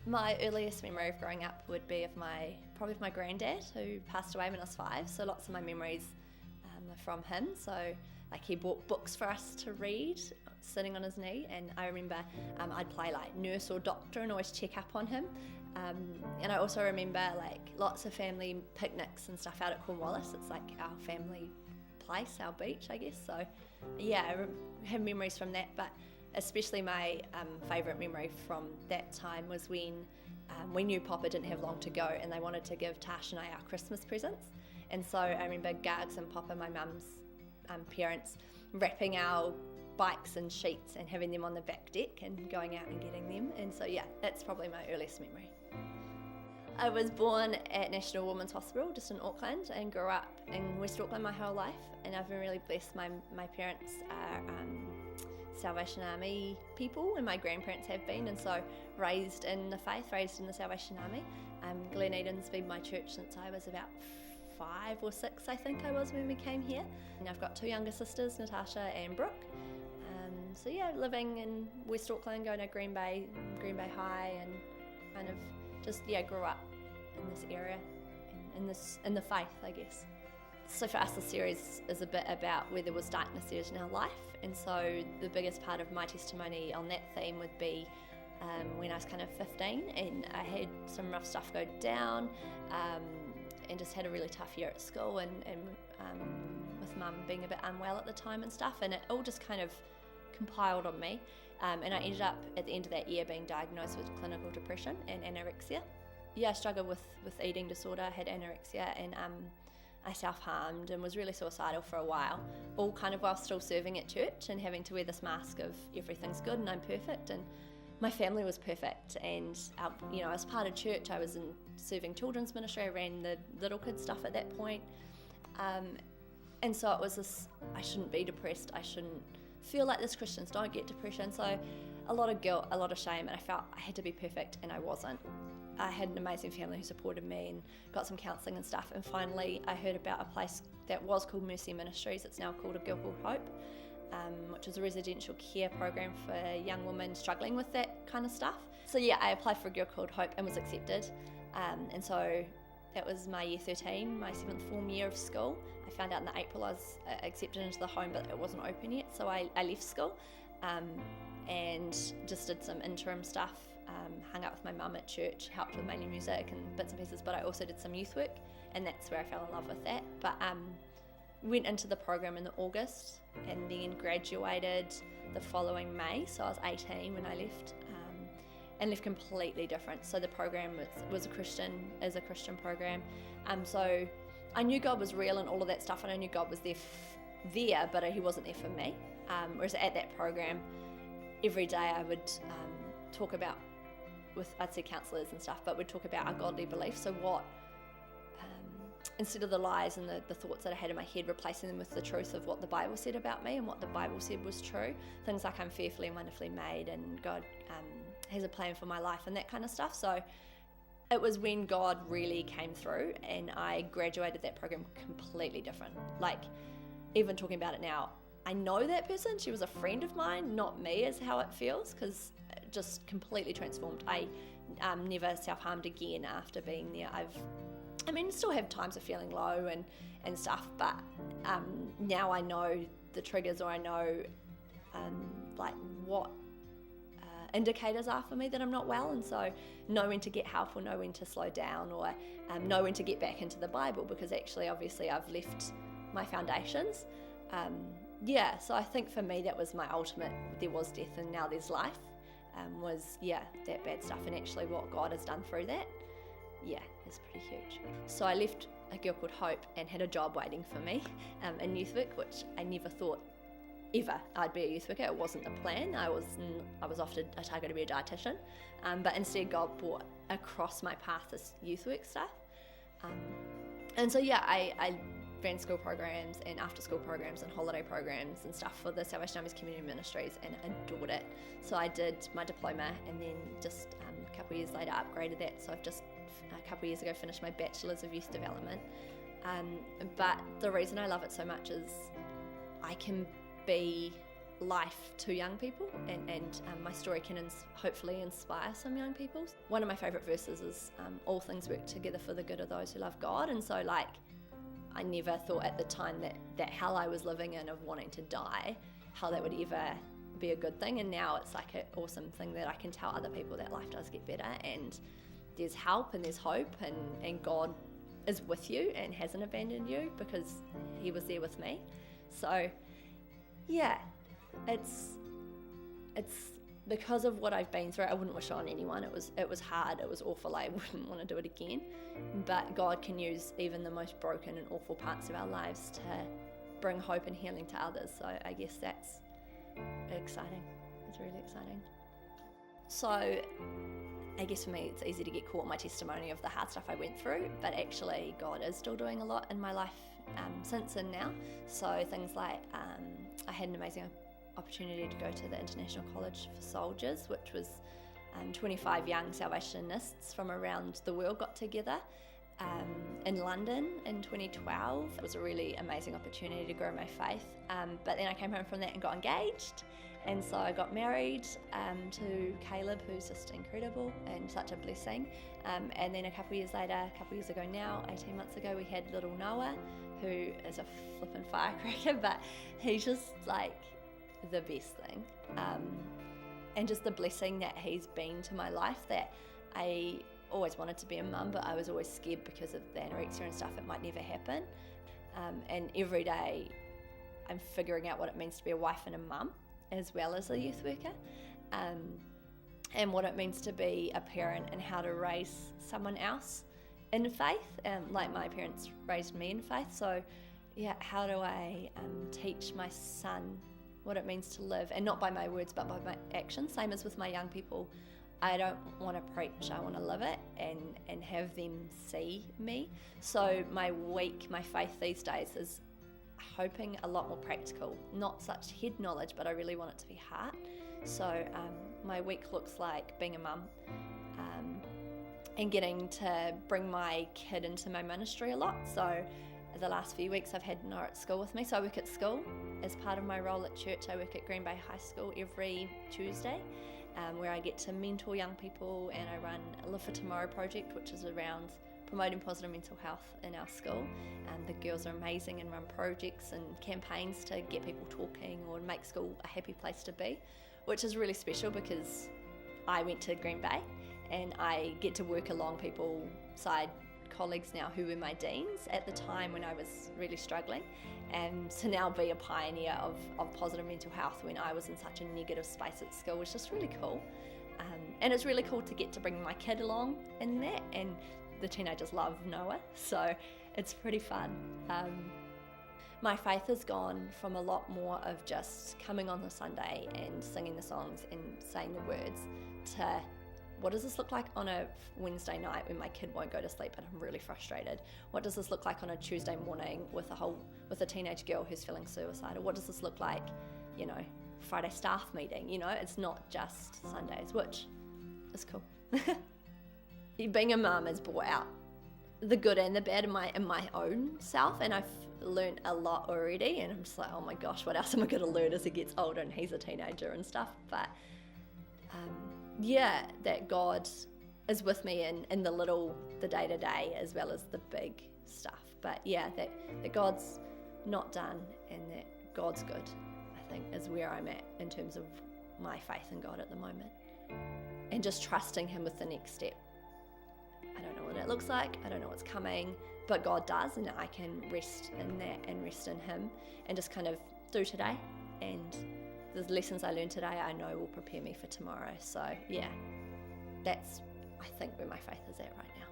My earliest memory of growing up would be of probably my granddad, who passed away when I was 5. So lots of my memories are from him. So like he bought books for us to read, sitting on his knee, and I remember I'd play like nurse or doctor and always check up on him. And I also remember like lots of family picnics and stuff out at Cornwallis. It's like our family place, our beach, I guess. So yeah, I have memories from that, but especially my favourite memory from that time was when we knew Papa didn't have long to go and they wanted to give Tash and I our Christmas presents. And so I remember Gargs and Papa, my mum's parents, wrapping our bikes in sheets and having them on the back deck and going out and getting them. And so yeah, that's probably my earliest memory. I was born at National Women's Hospital just in Auckland and grew up in West Auckland my whole life, and I've been really blessed. My parents are Salvation Army people, and my grandparents have been, and so raised in the faith, raised in the Salvation Army. Glen Eden's been my church since I was about 5 or 6, I think I was when we came here. And I've got 2 younger sisters, Natasha and Brooke. So yeah, living in West Auckland, going to Green Bay High, and kind of just grew up in this area, in the faith, I guess. So for us, the series is a bit about where there was darkness, there's now life. And so the biggest part of my testimony on that theme would be when I was kind of 15 and I had some rough stuff go down, and just had a really tough year at school, and with Mum being a bit unwell at the time and stuff, and it all just kind of compiled on me. And I ended up at the end of that year being diagnosed with clinical depression and anorexia. Yeah, I struggled with eating disorder, had anorexia, and I self-harmed and was really suicidal for a while, all kind of while still serving at church and having to wear this mask of everything's good and I'm perfect, and my family was perfect. And as part of church, I was in serving children's ministry. I ran the little kids stuff at that point, and so it was this, I shouldn't be depressed, I shouldn't feel like this, Christians don't get depression. So a lot of guilt, a lot of shame, and I felt I had to be perfect, and I wasn't. I had an amazing family who supported me and got some counselling and stuff, and finally I heard about a place that was called Mercy Ministries. It's now called A Girl Called Hope, which is a residential care program for young women struggling with that kind of stuff. So yeah, I applied for A Girl Called Hope and was accepted, and so that was my year 13, my 7th form year of school. I found out in April I was accepted into the home, but it wasn't open yet, so I left school and just did some interim stuff, hung out with my mum at church, helped with mainly music and bits and pieces, but I also did some youth work, and that's where I fell in love with that. But went into the program in August and then graduated the following May, so I was 18 when I left, and left completely different. So the program is a Christian program, so I knew God was real and all of that stuff, and I knew God was there, but He wasn't there for me. Whereas at that program, every day I would talk about, I'd see counsellors and stuff, but we'd talk about our godly beliefs. So what, instead of the lies and the thoughts that I had in my head, replacing them with the truth of what the Bible said about me and what the Bible said was true. Things like I'm fearfully and wonderfully made, and God has a plan for my life and that kind of stuff. So it was when God really came through, and I graduated that program completely different. Like, even talking about it now, I know that person, she was a friend of mine, not me, is how it feels, because it just completely transformed. I never self-harmed again after being there. Still have times of feeling low and stuff, but now I know the triggers, or I know what indicators are for me that I'm not well, and so know when to get help or know when to slow down, or know when to get back into the Bible, because actually obviously I've left my foundations. So I think for me that was my ultimate, there was death and now there's life, was that bad stuff, and actually what God has done through that is pretty huge. So I left A Girl Called Hope and had a job waiting for me in youth work, which I never thought ever I'd be a youth worker. It wasn't the plan. I was offered a target to be a dietitian, but instead God brought across my path this youth work stuff, and so I ran school programs and after school programs and holiday programs and stuff for the Salvation Army's community ministries, and adored it. So I did my diploma, and then just a couple of years later upgraded that. So I've just a couple of years ago finished my Bachelor's of Youth Development, but the reason I love it so much is I can be life to young people, and my story can hopefully inspire some young people. One of my favourite verses is all things work together for the good of those who love God, and so like I never thought at the time that hell I was living in of wanting to die, how that would ever be a good thing, and now it's like an awesome thing that I can tell other people that life does get better and there's help and there's hope, and God is with you and hasn't abandoned you because he was there with me. So yeah, it's because of what I've been through. I wouldn't wish it on anyone. It was hard, it was awful, I wouldn't want to do it again, but God can use even the most broken and awful parts of our lives to bring hope and healing to others. So I guess that's exciting. It's really exciting. So I guess for me it's easy to get caught in my testimony of the hard stuff I went through, but actually God is still doing a lot in my life since and now. So things like I had an amazing opportunity to go to the International College for Soldiers, which was 25 young Salvationists from around the world got together in London in 2012. It was a really amazing opportunity to grow my faith, but then I came home from that and got engaged, and so I got married to Caleb, who's just incredible and such a blessing, and then a couple years ago now, 18 months ago, we had little Noah, who is a flippin' firecracker, but he's just like the best thing, and just the blessing that he's been to my life, that I always wanted to be a mum, but I was always scared because of the anorexia and stuff, it might never happen, and every day I'm figuring out what it means to be a wife and a mum as well as a youth worker, and what it means to be a parent and how to raise someone else in faith, like my parents raised me in faith. So yeah, how do I teach my son what it means to live, and not by my words but by my actions. Same as with my young people, I don't want to preach, I want to live it and have them see me. So my faith these days is hoping a lot more practical, not such head knowledge, but I really want it to be heart. So my week looks like being a mum, and getting to bring my kid into my ministry a lot. So the last few weeks I've had Noah at school with me, so I work at school as part of my role at church. I work at Green Bay High School every Tuesday, where I get to mentor young people, and I run a Live for Tomorrow project, which is around promoting positive mental health in our school. The girls are amazing and run projects and campaigns to get people talking or make school a happy place to be, which is really special because I went to Green Bay and I get to work along side colleagues now who were my deans at the time when I was really struggling, and to now be a pioneer of positive mental health when I was in such a negative space at school was just really cool. And it's really cool to get to bring my kid along in that, and the teenagers love Noah, so it's pretty fun. My faith has gone from a lot more of just coming on the Sunday and singing the songs and saying the words to what does this look like on a Wednesday night when my kid won't go to sleep and I'm really frustrated? What does this look like on a Tuesday morning with a teenage girl who's feeling suicidal? What does this look like, Friday staff meeting? It's not just Sundays, which is cool. Being a mum has brought out the good and the bad in my own self, and I've learned a lot already, and I'm just like, oh my gosh, what else am I going to learn as he gets older and he's a teenager and stuff? But that God is with me in the day-to-day as well as the big stuff. But that God's not done and that God's good, I think, is where I'm at in terms of my faith in God at the moment, and just trusting him with the next step. I don't know what it looks like, I don't know what's coming, but God does, and I can rest in that and rest in him and just kind of do today, and the lessons I learned today I know will prepare me for tomorrow. So that's, I think, where my faith is at right now.